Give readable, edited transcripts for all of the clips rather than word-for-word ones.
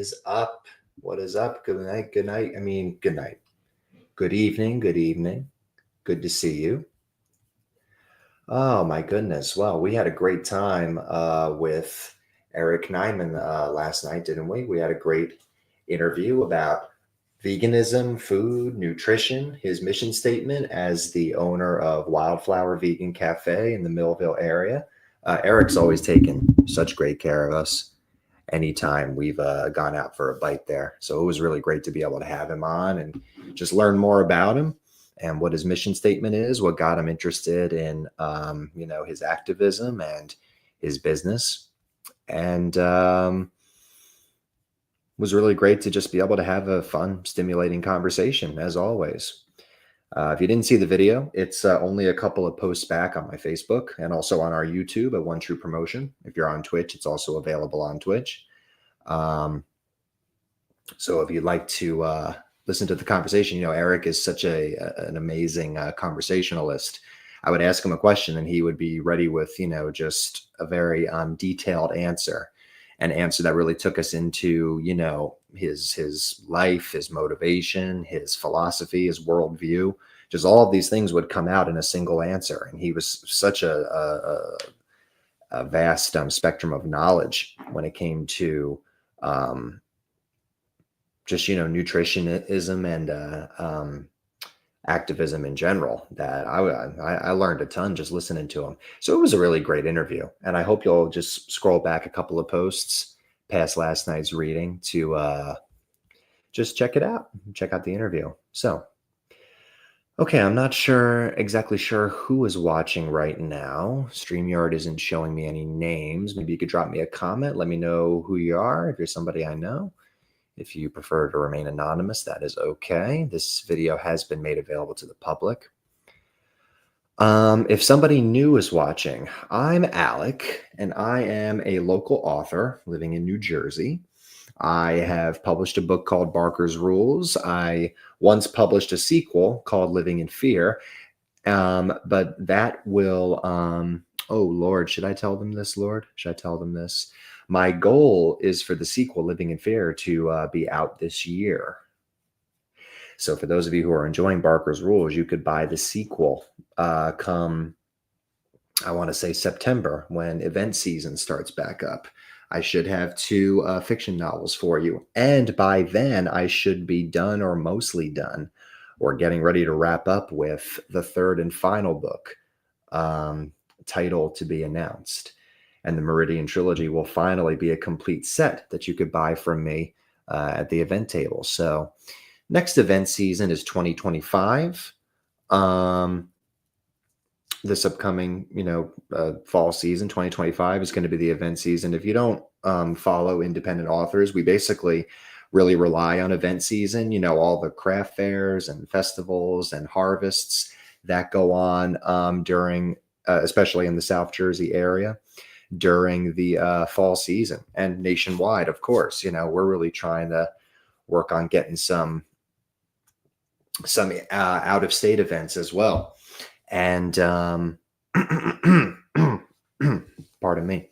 is up? What is up? Good night. Good night. I mean, good night. Good evening. Good evening. Good to see you. Oh my goodness. Well, we had a great time with Eric Nyman last night, didn't we? We had a great interview about veganism, food, nutrition, his mission statement as the owner of Wildflower Vegan Cafe in the Millville area. Eric's always taken such great care of us anytime we've gone out for a bite there. So it was really great to be able to have him on and just learn more about him and what his mission statement is, what got him interested in, his activism and his business. And was really great to just be able to have a fun, stimulating conversation, as always. If you didn't see the video, it's only a couple of posts back on my Facebook and also on our YouTube at One True Promotion. If you're on Twitch, it's also available on Twitch. So if you'd like to listen to the conversation, Eric is such an amazing conversationalist. I would ask him a question and he would be ready with, just a very detailed answer, an answer that really took us into, his life, his motivation, his philosophy, his worldview. Just all of these things would come out in a single answer. And he was such a vast spectrum of knowledge when it came to nutritionism and activism in general, that I learned a ton just listening to him. So it was a really great interview. And I hope you'll just scroll back a couple of posts past last night's reading to just check it out, check out the interview. So, okay, I'm not exactly sure who is watching right now. StreamYard isn't showing me any names. Maybe you could drop me a comment. Let me know who you are, if you're somebody I know. If you prefer to remain anonymous, that is okay. This video has been made available to the public. If somebody new is watching, I'm Alec, and I am a local author living in New Jersey. I have published a book called Barker's Rules. I once published a sequel called Living in Fear, but that will, oh Lord, should I tell them this, Lord? Should I tell them this? My goal is for the sequel, Living in Fear, to be out this year. So for those of you who are enjoying Barker's Rules, you could buy the sequel come, I want to say September, when event season starts back up. I should have 2 fiction novels for you. And by then, I should be done or mostly done or getting ready to wrap up with the 3rd and final book, title to be announced. And the Meridian Trilogy will finally be a complete set that you could buy from me at the event table. So next event season is 2025. This upcoming, fall season, 2025, is going to be the event season. If you don't follow independent authors, we basically really rely on event season, all the craft fairs and festivals and harvests that go on during, especially in the South Jersey area, during the fall season, and nationwide, of course. We're really trying to work on getting some out-of-state events as well. And pardon me.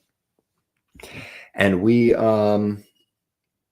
And we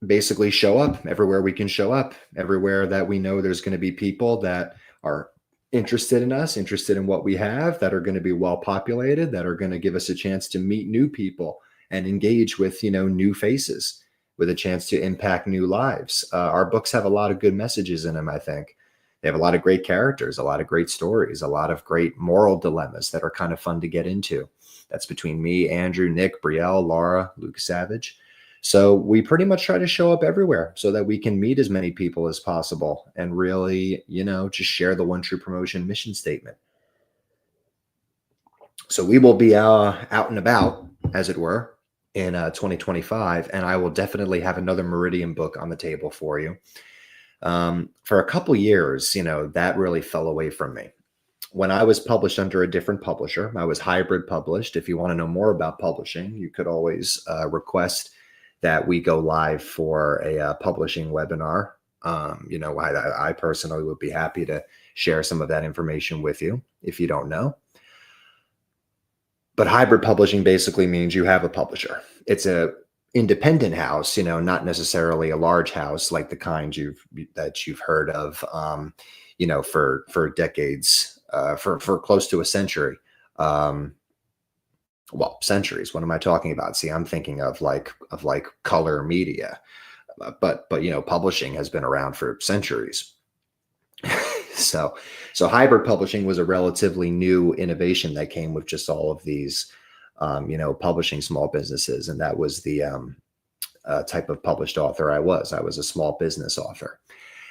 basically show up everywhere we can show up, everywhere that we know there's going to be people that are interested in us, interested in what we have, that are going to be well populated, that are going to give us a chance to meet new people and engage with, new faces, with a chance to impact new lives. Our books have a lot of good messages in them, I think. They have a lot of great characters, a lot of great stories, a lot of great moral dilemmas that are kind of fun to get into. That's between me, Andrew, Nick, Brielle, Laura, Luke Savage. So we pretty much try to show up everywhere so that we can meet as many people as possible and really, just share the One True Promotion mission statement. So we will be out and about, as it were, in 2025, and I will definitely have another Meridian book on the table for you. For a couple years, that really fell away from me. When I was published under a different publisher, I was hybrid published. If you want to know more about publishing, you could always request that we go live for a publishing webinar. I personally would be happy to share some of that information with you if you don't know. But hybrid publishing basically means you have a publisher. It's a independent house, not necessarily a large house like the kind you've heard of, for decades, for close to a century. Um, well, centuries. What am I talking about? See, I'm thinking of like color media, but publishing has been around for centuries. so so hybrid publishing was a relatively new innovation that came with just all of these, publishing small businesses, and that was the type of published author I was. I was a small business author.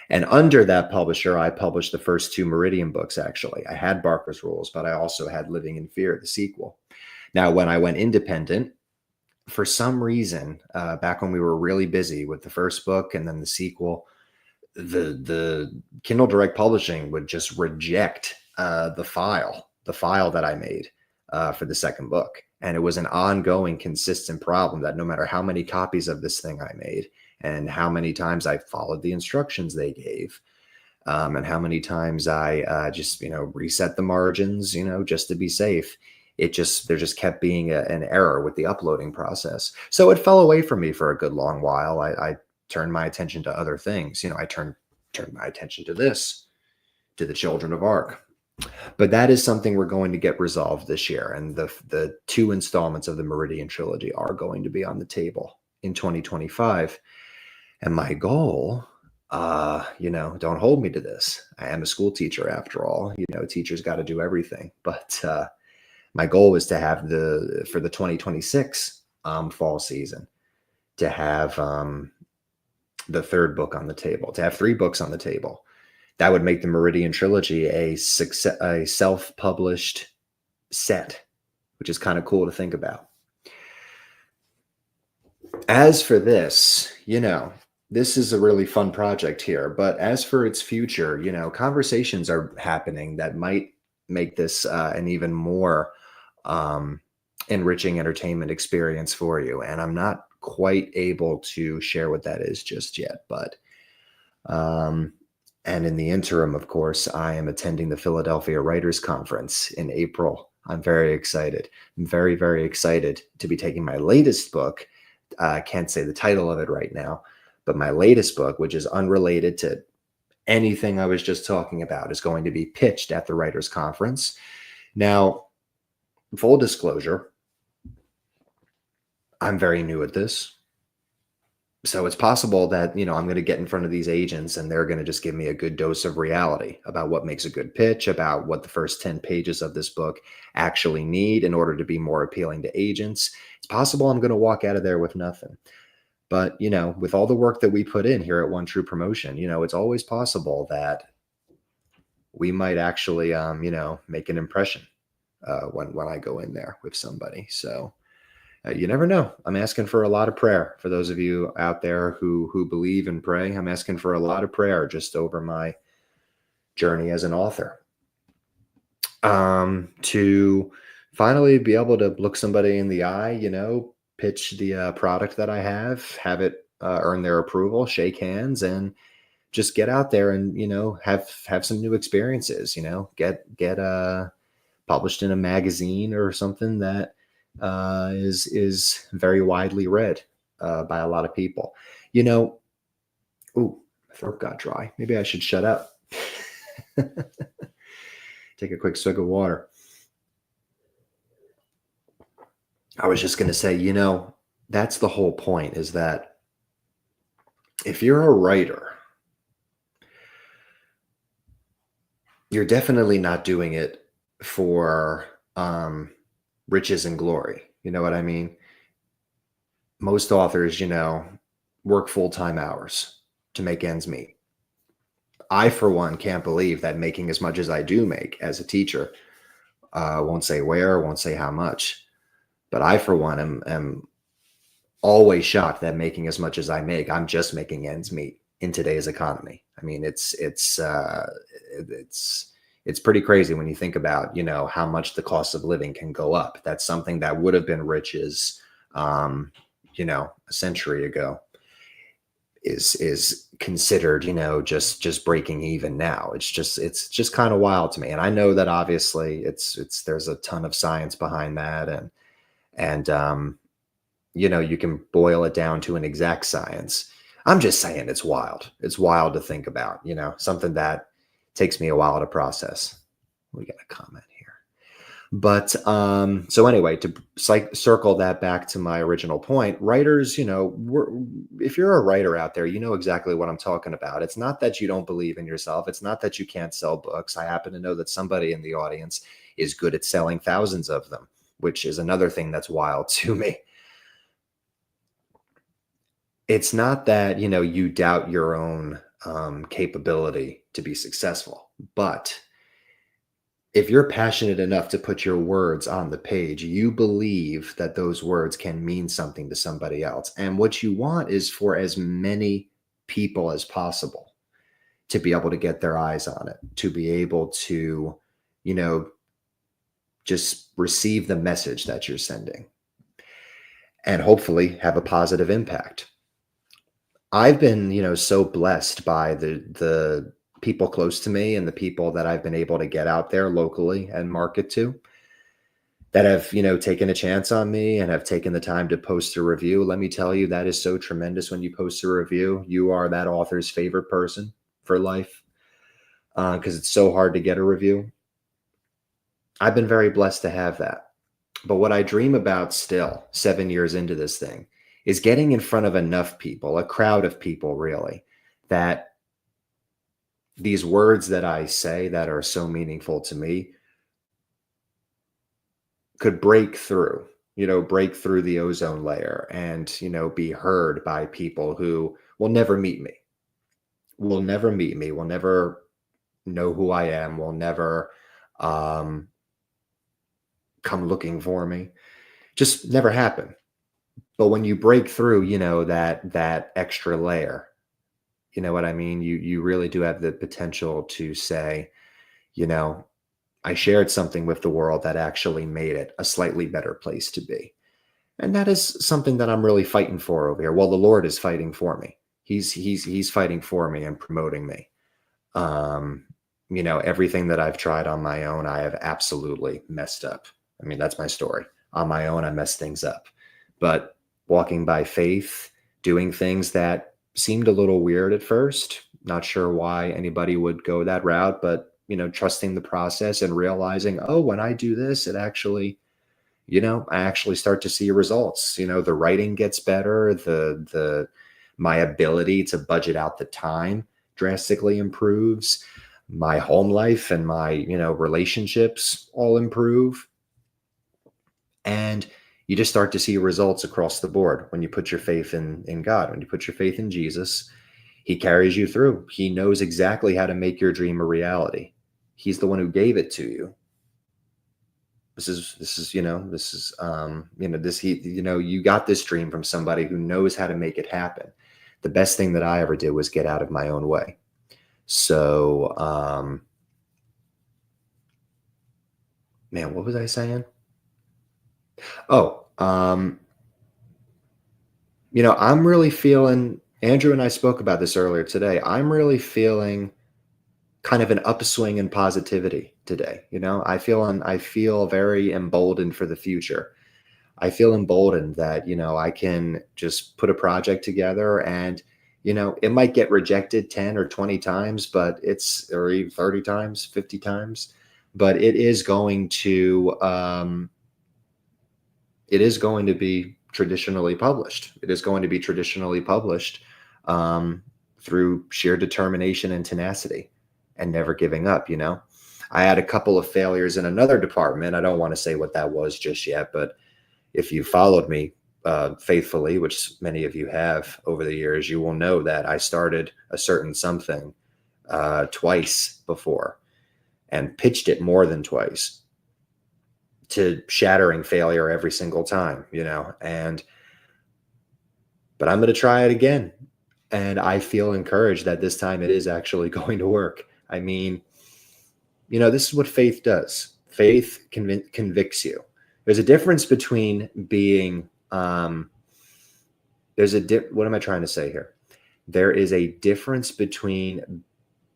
And under that publisher, I published the first two Meridian books, actually. I had Barker's Rules, but I also had Living in Fear, the sequel. Now, when I went independent, for some reason, back when we were really busy with the first book and then the sequel, the Kindle Direct Publishing would just reject the file that I made for the second book. And it was an ongoing, consistent problem that no matter how many copies of this thing I made and how many times I followed the instructions they gave, and how many times I just, reset the margins, just to be safe, there just kept being an error with the uploading process. So it fell away from me for a good long while. I turned my attention to other things. I turned my attention to the Children of Arc. But that is something we're going to get resolved this year. And the two installments of the Meridian trilogy are going to be on the table in 2025. And my goal, don't hold me to this. I am a school teacher after all. Teachers got to do everything. But my goal was to have for the 2026 fall season, to have the third book on the table, to have three books on the table. That would make the Meridian trilogy a self-published set, which is kind of cool to think about. As for this, this is a really fun project here, but as for its future, conversations are happening that might make this an even more enriching entertainment experience for you. And I'm not quite able to share what that is just yet, but and in the interim, of course, I am attending the Philadelphia Writers Conference in April. I'm very excited. I'm very, very excited to be taking my latest book. I can't say the title of it right now, but my latest book, which is unrelated to anything I was just talking about, is going to be pitched at the Writers Conference. Now, full disclosure, I'm very new at this. So it's possible that, I'm going to get in front of these agents and they're going to just give me a good dose of reality about what makes a good pitch, about what the first 10 pages of this book actually need in order to be more appealing to agents. It's possible I'm going to walk out of there with nothing. But, with all the work that we put in here at One True Promotion, it's always possible that we might actually, make an impression when I go in there with somebody. So you never know. I'm asking for a lot of prayer for those of you out there who believe and pray. I'm asking for a lot of prayer just over my journey as an author, to finally be able to look somebody in the eye, pitch the product that I have it earn their approval, shake hands, and just get out there and have some new experiences. Get published in a magazine or something that is very widely read by a lot of people. Ooh, my throat got dry. Maybe I should shut up. Take a quick swig of water. I was just going to say, that's the whole point, is that if you're a writer, you're definitely not doing it for riches and glory. You know what I mean? Most authors, work full-time hours to make ends meet. I, for one, can't believe that making as much as I do make as a teacher, won't say where, won't say how much, but I, for one, am always shocked that making as much as I make, I'm just making ends meet in today's economy. I mean, it's pretty crazy when you think about, how much the cost of living can go up. That's something that would have been riches, a century ago is considered, just breaking even now. It's just kind of wild to me. And I know that obviously there's a ton of science behind that. And you can boil it down to an exact science. I'm just saying it's wild. It's wild to think about, something that takes me a while to process. We got a comment here. But so anyway, to circle that back to my original point, writers, if you're a writer out there, you know exactly what I'm talking about. It's not that you don't believe in yourself. It's not that you can't sell books. I happen to know that somebody in the audience is good at selling thousands of them, which is another thing that's wild to me. It's not that, you doubt your own capability to be successful, but if you're passionate enough to put your words on the page, you believe that those words can mean something to somebody else. And what you want is for as many people as possible to be able to get their eyes on it, to be able to, you know, just receive the message that you're sending and hopefully have a positive impact. I've been, so blessed by the people close to me and the people that I've been able to get out there locally and market to that have, taken a chance on me and have taken the time to post a review. Let me tell you, that is so tremendous when you post a review. You are that author's favorite person for life because it's so hard to get a review. I've been very blessed to have that. But what I dream about still, 7 years into this thing, is getting in front of enough people, a crowd of people really, that these words that I say that are so meaningful to me could break through the ozone layer and, be heard by people who will never meet me, will never know who I am, will never um, come looking for me. Just never happen. But when you break through, that extra layer, you know what I mean? You really do have the potential to say, you know, I shared something with the world that actually made it a slightly better place to be. And that is something that I'm really fighting for over here. Well, the Lord is fighting for me. He's fighting for me and promoting me. Um, everything that I've tried on my own, I have absolutely messed up. I mean, that's my story. On my own, I messed things up. But walking by faith, doing things that seemed a little weird at first, not sure why anybody would go that route, but trusting the process and realizing, oh, when I do this, it actually, I actually start to see results. The writing gets better, the my ability to budget out the time drastically improves. My home life and my, relationships all improve. And you just start to see results across the board when you put your faith in God, when you put your faith in Jesus. He carries you through. He knows exactly how to make your dream a reality. He's the one who gave it to you. You got this dream from somebody who knows how to make it happen. The best thing that I ever did was get out of my own way. So, man, what was I saying? Oh, I'm really feeling, Andrew and I spoke about this earlier today. I'm really feeling kind of an upswing in positivity today. I feel very emboldened for the future. I feel emboldened that, I can just put a project together and, it might get rejected 10 or 20 times, or even 30 times, 50 times, but it is going to be traditionally published. It is going to be traditionally published through sheer determination and tenacity and never giving up. I had a couple of failures in another department. I don't want to say what that was just yet, but if you followed me faithfully, which many of you have over the years, you will know that I started a certain something twice before and pitched it more than twice to shattering failure every single time, but I'm going to try it again. And I feel encouraged that this time it is actually going to work. I mean, this is what faith does. Faith convicts you. There's a difference between being, what am I trying to say here? There is a difference between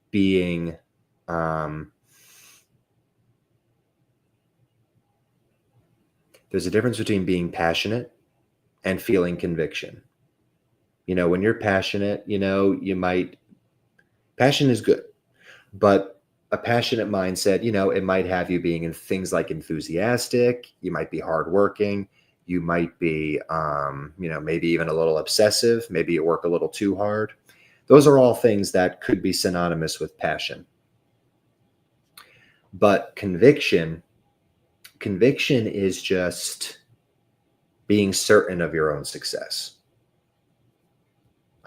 being, there's a difference between being passionate and feeling conviction. When you're passionate, passion is good, but a passionate mindset, it might have you being in things like enthusiastic, you might be hardworking, you might be, maybe even a little obsessive, maybe you work a little too hard. Those are all things that could be synonymous with passion. But conviction is just being certain of your own success.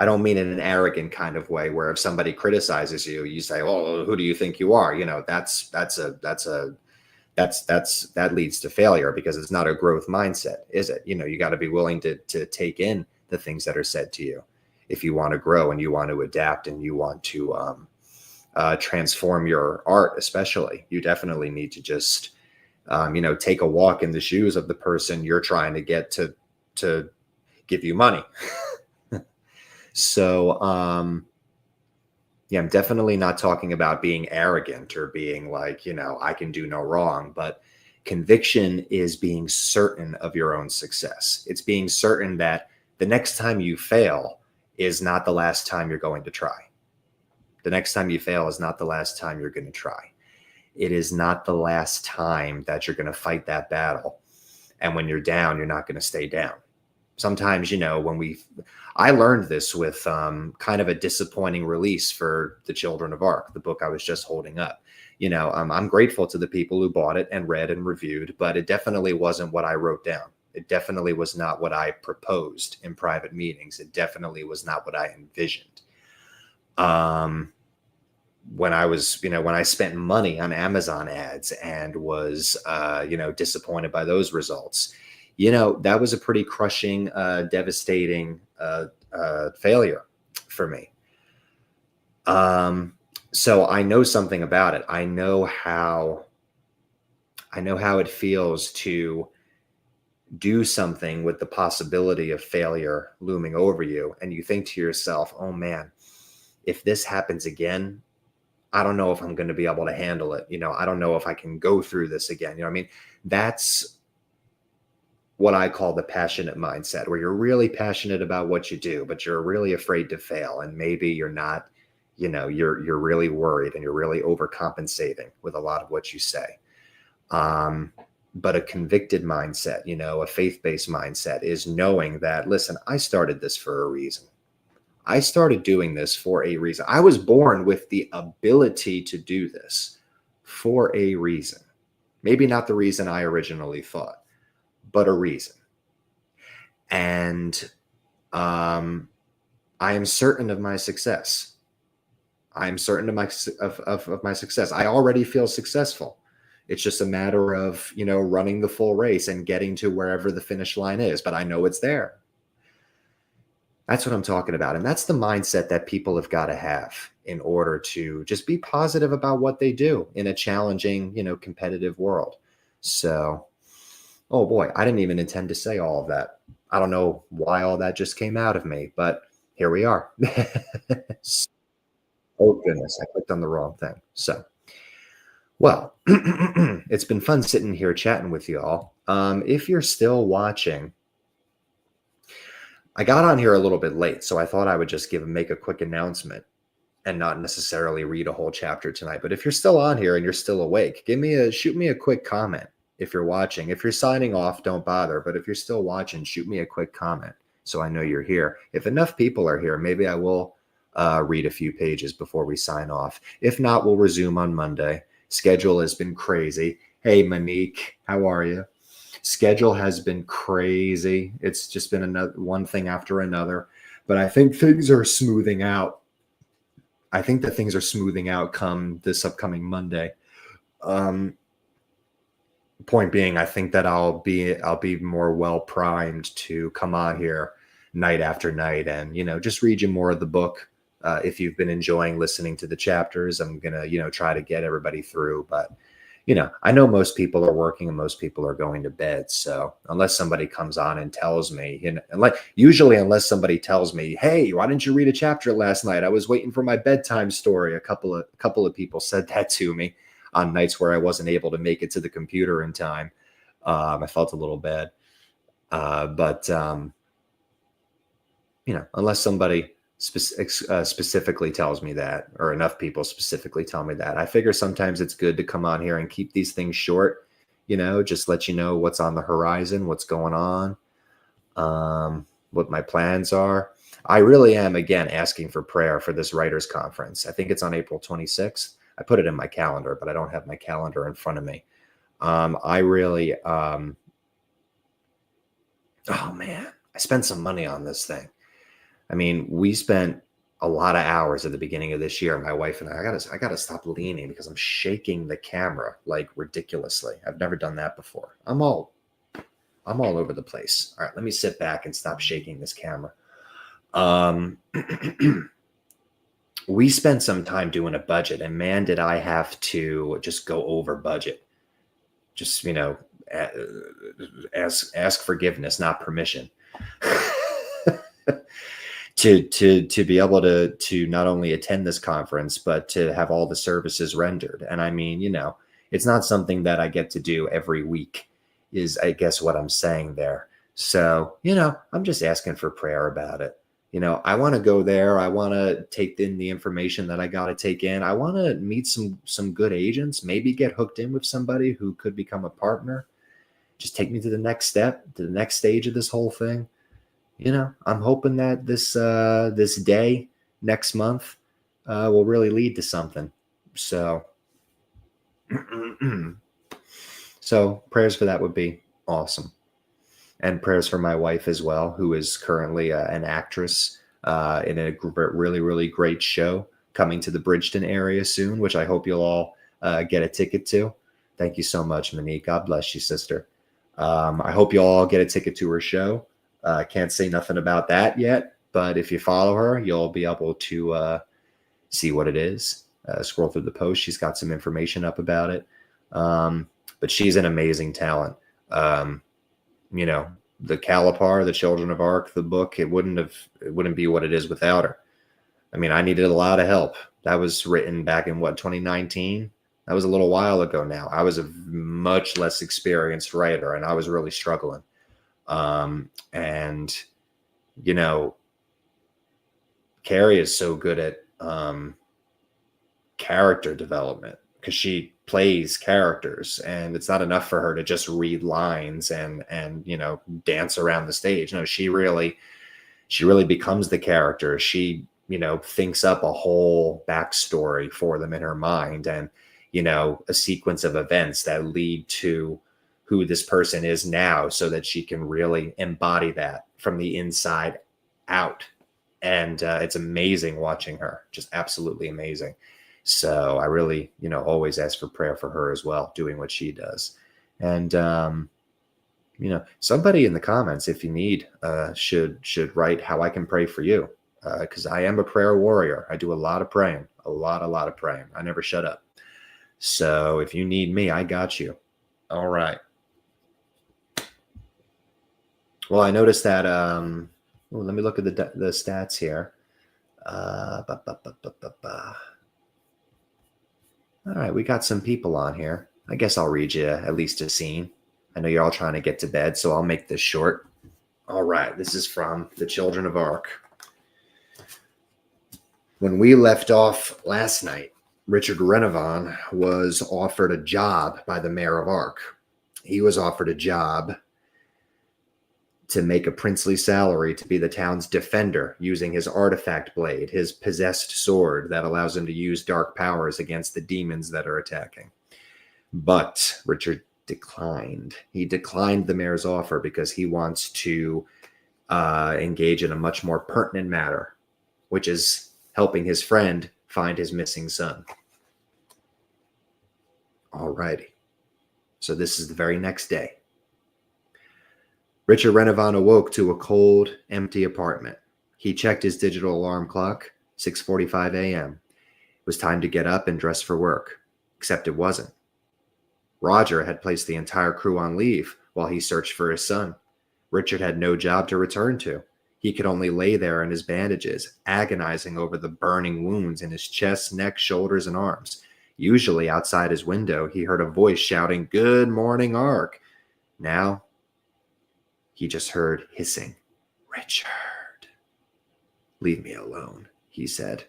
I don't mean in an arrogant kind of way where if somebody criticizes you, you say, "Oh, who do you think you are?" That leads to failure because it's not a growth mindset, is it? You got to be willing to take in the things that are said to you if you want to grow and you want to adapt and you want to transform your art. Especially, you definitely need to just take a walk in the shoes of the person you're trying to get to give you money. So, yeah, I'm definitely not talking about being arrogant or being like, I can do no wrong, but conviction is being certain of your own success. It's being certain that the next time you fail is not the last time you're going to try. The next time you fail is not the last time you're going to try. It is not the last time that you're going to fight that battle. And when you're down, you're not going to stay down. Sometimes, I learned this with kind of a disappointing release for The Children of Arc, the book I was just holding up. I'm grateful to the people who bought it and read and reviewed, but it definitely wasn't what I wrote down. It definitely was not what I proposed in private meetings. It definitely was not what I envisioned. When I spent money on Amazon ads and was, disappointed by those results, that was a pretty crushing, devastating failure for me. So I know something about it. I know how it feels to do something with the possibility of failure looming over you. And you think to yourself, oh man, if this happens again, I don't know if I'm going to be able to handle it. I don't know if I can go through this again. That's what I call the passionate mindset, where you're really passionate about what you do, but you're really afraid to fail. And maybe you're not, you're really worried and you're really overcompensating with a lot of what you say. But a convicted mindset, a faith-based mindset is knowing that, listen, I started this for a reason. I started doing this for a reason. I was born with the ability to do this for a reason. Maybe not the reason I originally thought, but a reason. And I am certain of my success. I'm certain of my success. I already feel successful. It's just a matter of, running the full race and getting to wherever the finish line is, but I know it's there. That's what I'm talking about. And that's the mindset that people have got to have in order to just be positive about what they do in a challenging, competitive world. So, oh boy, I didn't even intend to say all of that. I don't know why all that just came out of me, but here we are. Oh goodness, I clicked on the wrong thing. So, well, it's been fun sitting here chatting with you all. If you're still watching, I got on here a little bit late, so I thought I would just make a quick announcement and not necessarily read a whole chapter tonight. But if you're still on here and you're still awake, shoot me a quick comment if you're watching. If you're signing off, don't bother. But if you're still watching, shoot me a quick comment so I know you're here. If enough people are here, maybe I will read a few pages before we sign off. If not, we'll resume on Monday. Schedule has been crazy. Hey, Monique, how are you? Schedule has been crazy. It's just been one thing after another, but I think things are smoothing out. I think that things are smoothing out come this upcoming Monday. Point being, I think that I'll be more well primed to come on here night after night and, just read you more of the book. If you've been enjoying listening to the chapters, I'm going to, try to get everybody through, but I know most people are working and most people are going to bed. So unless somebody comes on and tells me, unless somebody tells me, hey, why didn't you read a chapter last night? I was waiting for my bedtime story. A couple of people said that to me on nights where I wasn't able to make it to the computer in time. I felt a little bad. But unless somebody specifically tells me that, or enough people specifically tell me that. I figure sometimes it's good to come on here and keep these things short, just let you know what's on the horizon, what's going on, what my plans are. I really am, again, asking for prayer for this writers conference. I think it's on April 26th. I put it in my calendar, but I don't have my calendar in front of me. I really, oh man, I spent some money on this thing. I mean, we spent a lot of hours at the beginning of this year, my wife and I gotta stop leaning because I'm shaking the camera like ridiculously. I've never done that before. I'm all over the place. All right, let me sit back and stop shaking this camera. We spent some time doing a budget, and man, did I have to just go over budget. Just, ask forgiveness, not permission. to be able to not only attend this conference, but to have all the services rendered. And I mean, it's not something that I get to do every week, is I guess what I'm saying there. So, I'm just asking for prayer about it. I want to go there. I want to take in the information that I got to take in. I want to meet some good agents, maybe get hooked in with somebody who could become a partner. Just take me to the next step, to the next stage of this whole thing. I'm hoping that this day next month will really lead to something. So, so prayers for that would be awesome. And prayers for my wife as well, who is currently an actress in a really, really great show coming to the Bridgeton area soon, which I hope you'll all get a ticket to. Thank you so much, Monique. God bless you, sister. I hope you all get a ticket to her show. I can't say nothing about that yet, but if you follow her, you'll be able to see what it is. Scroll through the post. She's got some information up about it. But she's an amazing talent. The Kalapar, the Children of Arc, the book, it wouldn't be what it is without her. I mean, I needed a lot of help. That was written back in 2019? That was a little while ago now. I was a much less experienced writer, and I was really struggling. And Carrie is so good at character development because she plays characters, and it's not enough for her to just read lines and dance around the stage. No, she really becomes the character. She thinks up a whole backstory for them in her mind, and a sequence of events that lead to who this person is now, so that she can really embody that from the inside out. And it's amazing watching her, just absolutely amazing. So I really, always ask for prayer for her as well, doing what she does. And, somebody in the comments, if you need, should write how I can pray for you. Because I am a prayer warrior. I do a lot of praying, a lot of praying. I never shut up. So if you need me, I got you. All right. Well, I noticed that, let me look at the stats here. All right, we got some people on here. I guess I'll read you at least a scene. I know you're all trying to get to bed, so I'll make this short. All right, this is from the Children of Arc. When we left off last night, Richard Renovan was offered a job by the mayor of Arc. He was offered a job to make a princely salary to be the town's defender using his artifact blade, his possessed sword that allows him to use dark powers against the demons that are attacking. But Richard declined. He declined the mayor's offer because he wants to engage in a much more pertinent matter, which is helping his friend find his missing son. All righty. So this is the very next day. Richard Renovan awoke to a cold, empty apartment. He checked his digital alarm clock, 6:45 a.m. It was time to get up and dress for work, except it wasn't. Roger had placed the entire crew on leave while he searched for his son. Richard had no job to return to. He could only lay there in his bandages, agonizing over the burning wounds in his chest, neck, shoulders, and arms. Usually outside his window, he heard a voice shouting, "Good morning, Ark." Now, he just heard hissing, "Richard." "Leave me alone," he said.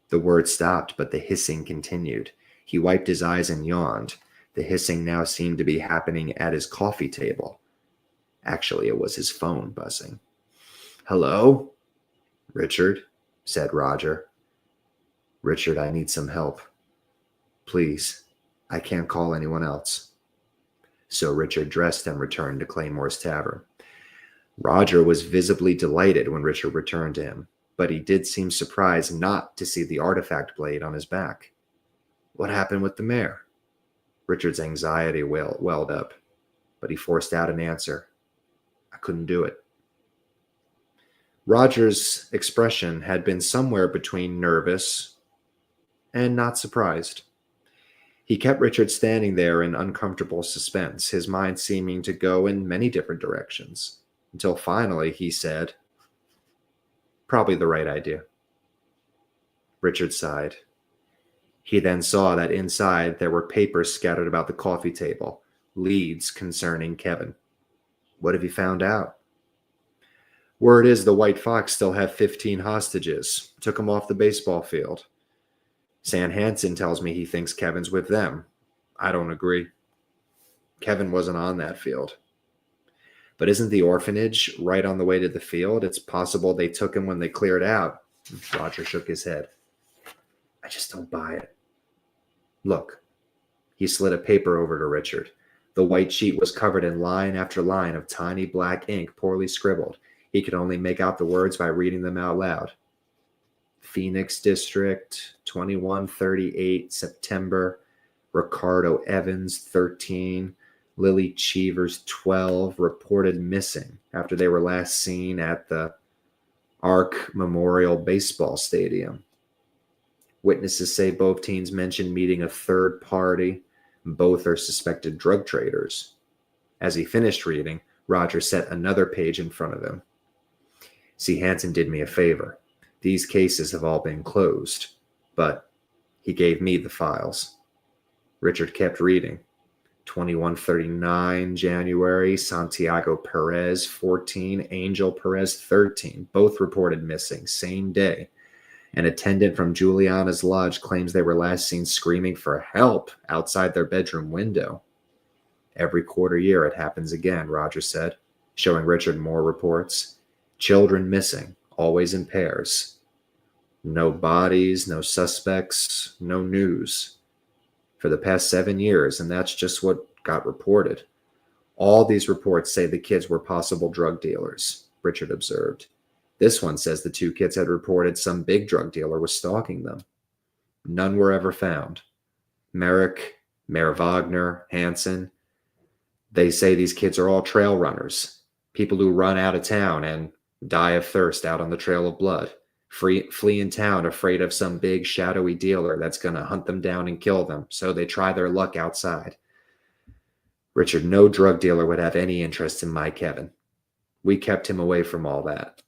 The word stopped, but the hissing continued. He wiped his eyes and yawned. The hissing now seemed to be happening at his coffee table. Actually, it was his phone buzzing. "Hello? Richard," said Roger. "Richard, I need some help. Please, I can't call anyone else." So Richard dressed and returned to Claymore's Tavern. Roger was visibly delighted when Richard returned to him, but he did seem surprised not to see the artifact blade on his back. "What happened with the mare?" Richard's anxiety welled up, but he forced out an answer. "I couldn't do it." Roger's expression had been somewhere between nervous and not surprised. He kept Richard standing there in uncomfortable suspense, his mind seeming to go in many different directions, until finally he said, "Probably the right idea." Richard sighed. He then saw that inside there were papers scattered about the coffee table, leads concerning Kevin. "What have you found out?" "Word is the White Fox still have 15 hostages. Took them off the baseball field. Sam Hansen tells me he thinks Kevin's with them. I don't agree. Kevin wasn't on that field." "But isn't the orphanage right on the way to the field? It's possible they took him when they cleared out." Roger shook his head. "I just don't buy it. Look." He slid a paper over to Richard. The white sheet was covered in line after line of tiny black ink, poorly scribbled. He could only make out the words by reading them out loud. "Phoenix District, 2138, September. Ricardo Evans, 13. Lily Cheevers, 12, reported missing after they were last seen at the Arc Memorial Baseball Stadium. Witnesses say both teams mentioned meeting a third party. Both are suspected drug traders." As he finished reading, Roger set another page in front of him. "See, Hansen did me a favor. These cases have all been closed, but he gave me the files." Richard kept reading. 2139, January, Santiago Perez, 14, Angel Perez, 13. Both reported missing, same day. An attendant from Juliana's lodge claims they were last seen screaming for help outside their bedroom window. "Every quarter year it happens again," Roger said, showing Richard more reports. "Children missing, always in pairs. No bodies, no suspects, no news. For the past 7 years, and that's just what got reported. All these reports say the kids were possible drug dealers," Richard observed. "This one says the two kids had reported some big drug dealer was stalking them. None were ever found. Merrick, Mayor Wagner, Hansen, they say these kids are all trail runners, people who run out of town and die of thirst out on the trail of blood. Flee in town afraid of some big shadowy dealer that's going to hunt them down and kill them, so they try their luck outside. Richard, no drug dealer would have any interest in my Kevin. We kept him away from all that.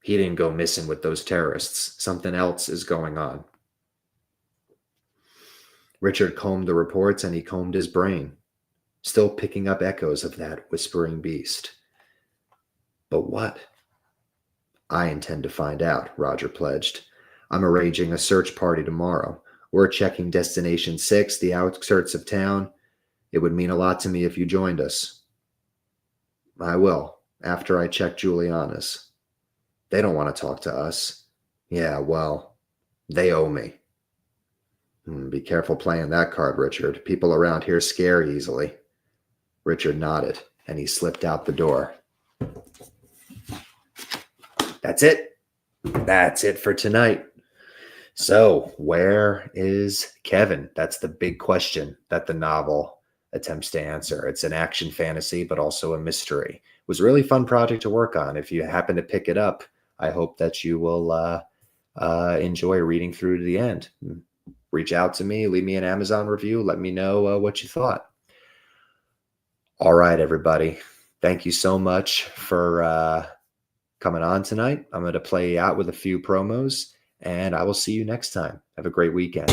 He didn't go missing with those terrorists. Something else is going on." Richard combed the reports and he combed his brain, still picking up echoes of that whispering beast. "But what?" "I intend to find out," Roger pledged. "I'm arranging a search party tomorrow. We're checking Destination 6, the outskirts of town. It would mean a lot to me if you joined us." "I will, after I check Juliana's." "They don't want to talk to us." "Yeah, well, they owe me." Be careful playing that card, Richard. People around here scare easily." Richard nodded, and he slipped out the door. That's it. That's it for tonight. So, where is Kevin? That's the big question that the novel attempts to answer. It's an action fantasy, but also a mystery. It was a really fun project to work on. If you happen to pick it up, I hope that you will enjoy reading through to the end. Reach out to me, leave me an Amazon review, let me know what you thought. All right, everybody. Thank you so much for coming on tonight. I'm going to play out with a few promos, and I will see you next time. Have a great weekend.